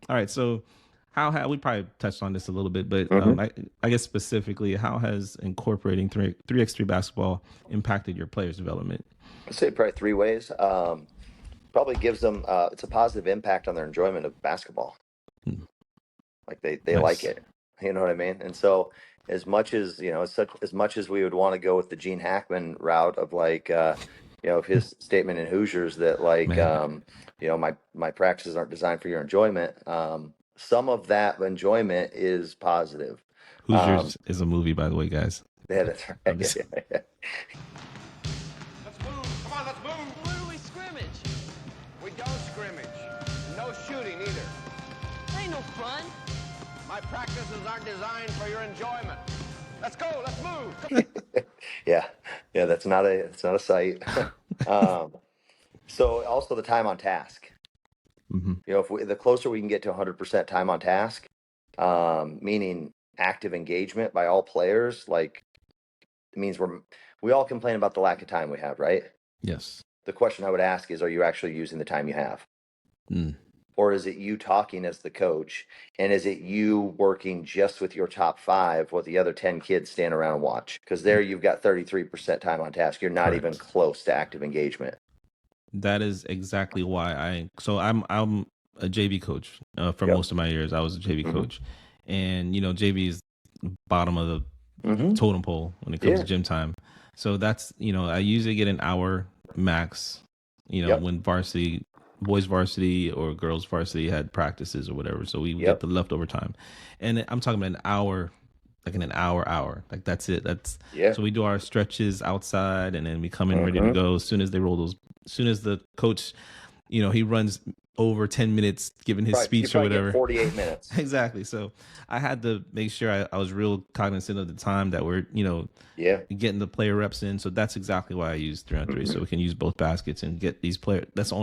All right. So we probably touched on this a little bit, but Hmm. I guess specifically, how has incorporating 3x3 basketball impacted your players' development? I'd say probably three ways. Probably gives them it's a positive impact on their enjoyment of basketball. Hmm, Like they like nice. it. You know what I mean? And so as much as as much as we would want to go with the Gene Hackman route of like of his statement in Hoosiers that like Man, my practices aren't designed for your enjoyment. Some of that enjoyment is positive. Um, Hoosiers is a movie, by the way, guys. yeah, that's I'm right. just Let's move. Come on, let's move. Where do we scrimmage? We don't scrimmage. No shooting either. Ain't no fun. My practices aren't designed for your enjoyment. Let's go. Let's move. Come Yeah, yeah, that's not a sight. um, so also the time on task. Mhm. If the closer we can get to 100% time on task, meaning active engagement by all players, like it means we all complain about the lack of time we have, right? Yes. The question I would ask is, are you actually using the time you have? Mm. Or is it you talking as the coach? And is it you working just with your top five while the other 10 kids stand around and watch? Because there you've got 33% time on task. You're not even Correct. close to active engagement. That is exactly why I'm a JV coach for Yep. most of my years. I was a JV Hmm. coach, and JV is bottom of the Hmm. totem pole when it comes Yeah. to gym time. So that's I usually get an hour max. Yep. When boys varsity or girls varsity had practices or whatever, so we would get Yep. the leftover time, and I'm talking about an hour, like in an hour. Like that's it. Yeah. So we do our stretches outside, and then we come in ready to Hmm. go as soon as they roll those. As soon as the coach, he runs over 10 minutes giving his You speech or probably get whatever. 48 minutes. Exactly. So I had to make sure I was real cognizant of the time that we're, Yeah. getting the player reps in. So that's exactly why I use 3-on-3. Hmm. So we can use both baskets and get these players. That's the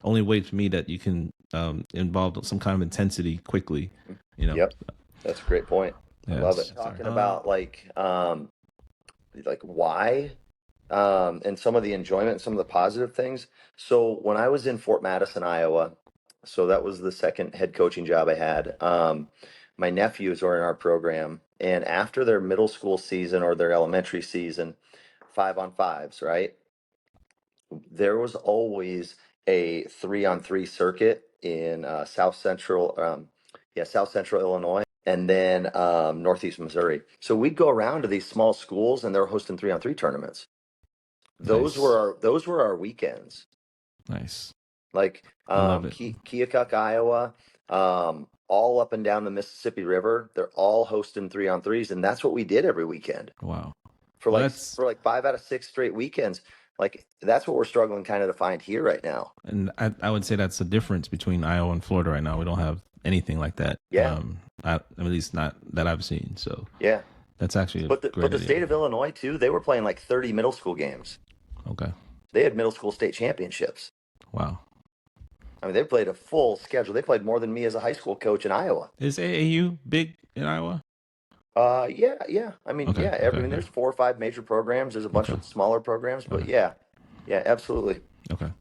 only way for me that you can involve some kind of intensity quickly, Yep. That's a great point. I love it. Yes. Sorry. Talking about like why and some of the enjoyment, some of the positive things. So when I was in Fort Madison, Iowa, so that was the second head coaching job I had. My nephews were in our program, and after their middle school season or their elementary season, 5-on-5s, right? There was always a 3-on-3 circuit in South Central Illinois, and then Northeast Missouri. So we'd go around to these small schools, and they're hosting 3-on-3 tournaments. Nice. Those were our weekends. Nice. Like I love it. Keokuk, Iowa, all up and down the Mississippi River. They're all hosting 3-on-3s, and that's what we did every weekend Wow. for Well, like that's, 5 out of 6 straight weekends. Like that's what we're struggling kind of to find here right now. and I would say that's the difference between Iowa and Florida right now. We don't have anything like that. Yeah. At least not that I've seen. So Yeah. that's actually a But great the idea. state of Illinois too, they were playing like 30 middle school games. Okay. They had middle school state championships. Wow. I mean, they played a full schedule. They played more than me as a high school coach in Iowa. Is AAU big in Iowa? Yeah. I mean, Okay. yeah. Okay. There's 4 or 5 major programs. There's a bunch Okay. of smaller programs, but Okay. yeah, absolutely. Okay.